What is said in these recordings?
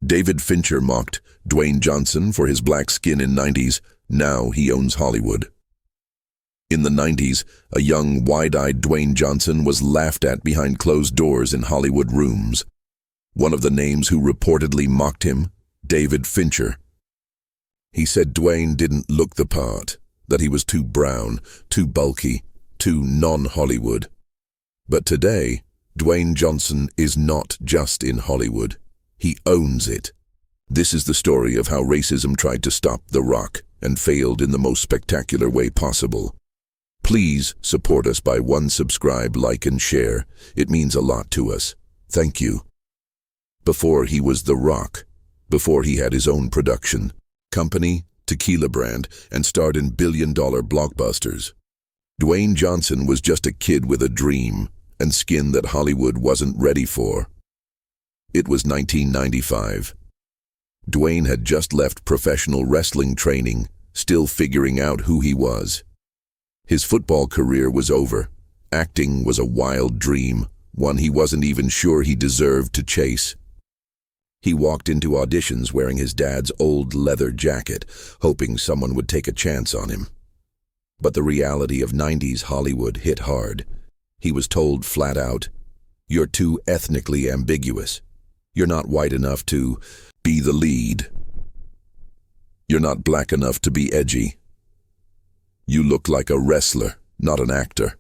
David Fincher mocked Dwayne Johnson for his black skin in 90s. Now he owns Hollywood. In the 90s, a young, wide-eyed Dwayne Johnson was laughed at behind closed doors in Hollywood rooms. One of the names who reportedly mocked him, David Fincher. He said Dwayne didn't look the part, that he was too brown, too bulky, too non-Hollywood. But today, Dwayne Johnson is not just in Hollywood. He owns it. This is the story of how racism tried to stop The Rock and failed in the most spectacular way possible. Please support us by subscribe, like, and share. It means a lot to us. Thank you. Before he was The Rock, before he had his own production company, tequila brand, and starred in billion-dollar blockbusters, Dwayne Johnson was just a kid with a dream and skin that Hollywood wasn't ready for. It was 1995. Dwayne had just left professional wrestling training, still figuring out who he was. His football career was over. Acting was a wild dream, one he wasn't even sure he deserved to chase. He walked into auditions wearing his dad's old leather jacket, hoping someone would take a chance on him. But the reality of 90s Hollywood hit hard. He was told flat out, "You're too ethnically ambiguous. You're not white enough to be the lead. You're not black enough to be edgy. You look like a wrestler, not an actor."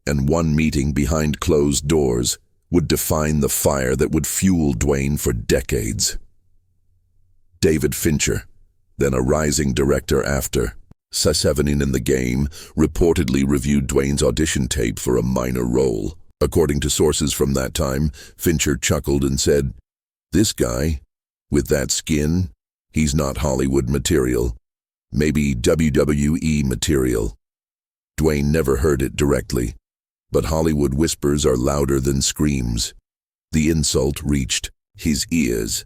And one meeting behind closed doors would define the fire that would fuel Dwayne for decades. David Fincher, then a rising director after 7 in the game, reportedly reviewed Dwayne's audition tape for a minor role. According to sources from that time, Fincher chuckled and said, "This guy, with that skin, he's not Hollywood material. Maybe WWE material." Dwayne never heard it directly, but Hollywood whispers are louder than screams. The insult reached his ears,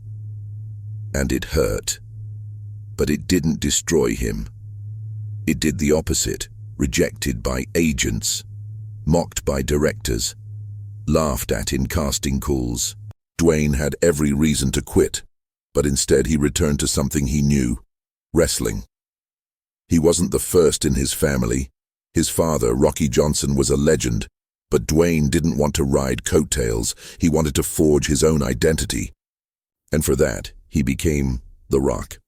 and it hurt. But it didn't destroy him. It did the opposite, rejected by agents, mocked by directors, laughed at in casting calls. Dwayne had every reason to quit, but instead he returned to something he knew, wrestling. He wasn't the first in his family. His father, Rocky Johnson, was a legend, but Dwayne didn't want to ride coattails. He wanted to forge his own identity. And for that, he became The Rock.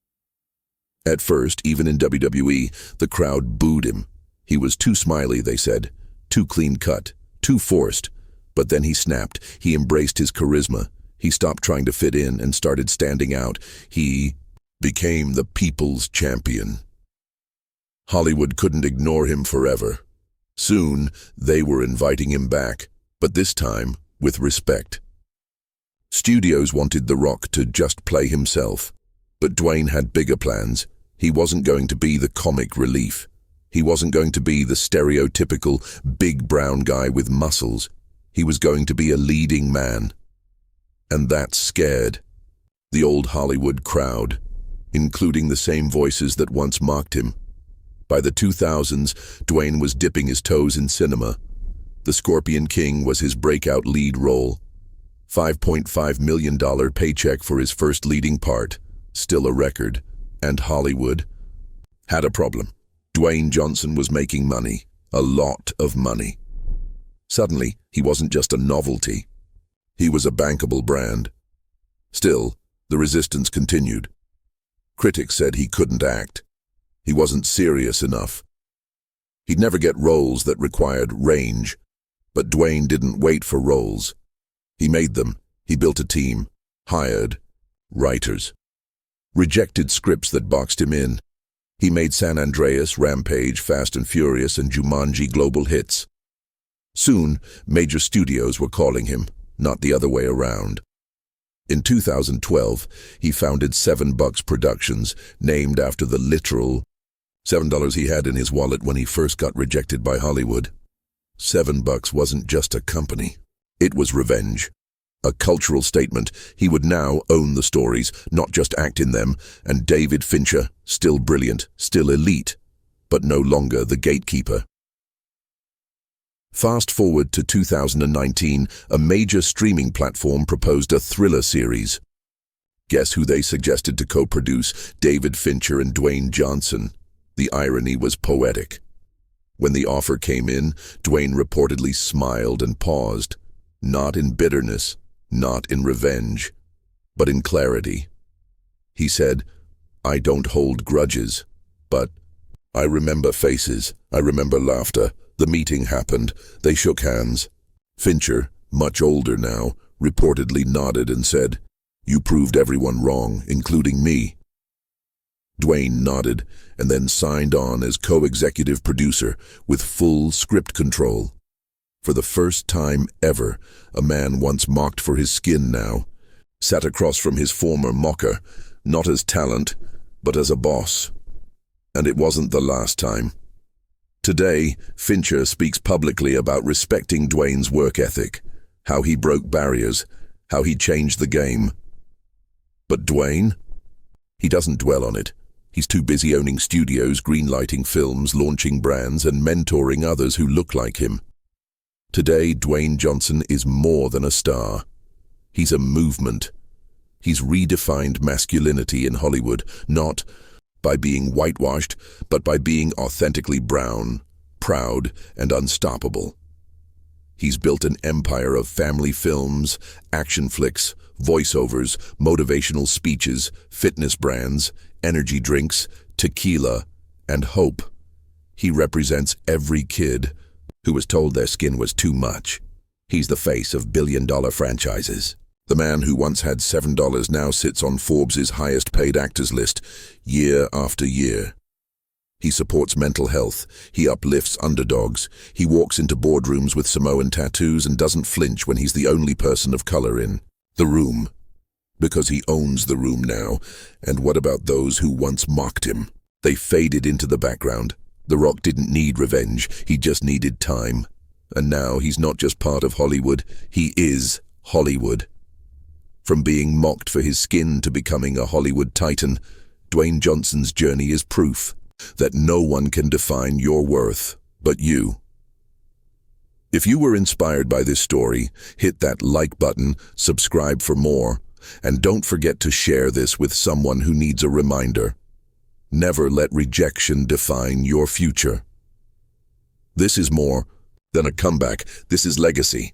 At first, even in WWE, the crowd booed him. He was too smiley, they said, too clean-cut, too forced. But then he snapped. He embraced his charisma. He stopped trying to fit in and started standing out. He became the people's champion. Hollywood couldn't ignore him forever. Soon, they were inviting him back, but this time with respect. Studios wanted The Rock to just play himself, but Dwayne had bigger plans. He wasn't going to be the comic relief. He wasn't going to be the stereotypical big brown guy with muscles. He was going to be a leading man. And that scared the old Hollywood crowd, including the same voices that once mocked him. By the 2000s, Dwayne was dipping his toes in cinema. The Scorpion King was his breakout lead role. $5.5 million paycheck for his first leading part, still a record. And Hollywood had a problem. Dwayne Johnson was making money, a lot of money. Suddenly, he wasn't just a novelty. He was a bankable brand. Still, the resistance continued. Critics said he couldn't act. He wasn't serious enough. He'd never get roles that required range. But Dwayne didn't wait for roles. He made them. He built a team, hired writers, rejected scripts that boxed him in. He made San Andreas, Rampage, Fast and Furious, and Jumanji global hits. Soon, major studios were calling him, not the other way around. In 2012, he founded $7 Productions, named after the literal $7 he had in his wallet when he first got rejected by Hollywood. $7 wasn't just a company. It was revenge. A cultural statement. He would now own the stories, not just act in them, and David Fincher, still brilliant, still elite, but no longer the gatekeeper. Fast forward to 2019, a major streaming platform proposed a thriller series. Guess who they suggested to co-produce? David Fincher and Dwayne Johnson. The irony was poetic. When the offer came in, Dwayne reportedly smiled and paused, not in bitterness, not in revenge, but in clarity. He said, "I don't hold grudges, but I remember faces, I remember laughter. The meeting happened, they shook hands." Fincher, much older now, reportedly nodded and said, "You proved everyone wrong, including me." Dwayne nodded and then signed on as co-executive producer with full script control. For the first time ever, a man once mocked for his skin now sat across from his former mocker, not as talent, but as a boss. And it wasn't the last time. Today, Fincher speaks publicly about respecting Dwayne's work ethic, how he broke barriers, how he changed the game. But Dwayne? He doesn't dwell on it. He's too busy owning studios, greenlighting films, launching brands, and mentoring others who look like him. Today, Dwayne Johnson is more than a star. He's a movement. He's redefined masculinity in Hollywood, not by being whitewashed, but by being authentically brown, proud, and unstoppable. He's built an empire of family films, action flicks, voiceovers, motivational speeches, fitness brands, energy drinks, tequila, and hope. He represents every kid who was told their skin was too much. He's the face of billion-dollar franchises. The man who once had $7 now sits on Forbes' highest-paid actors list year after year. He supports mental health. He uplifts underdogs. He walks into boardrooms with Samoan tattoos and doesn't flinch when he's the only person of color in the room. Because he owns the room now. And what about those who once mocked him? They faded into the background. The Rock didn't need revenge. He just needed time. And now he's not just part of Hollywood. He is Hollywood. From being mocked for his skin to becoming a Hollywood titan, Dwayne Johnson's journey is proof that no one can define your worth but you. If you were inspired by this story, hit that like button, subscribe for more, and don't forget to share this with someone who needs a reminder. Never let rejection define your future. This is more than a comeback. This is legacy.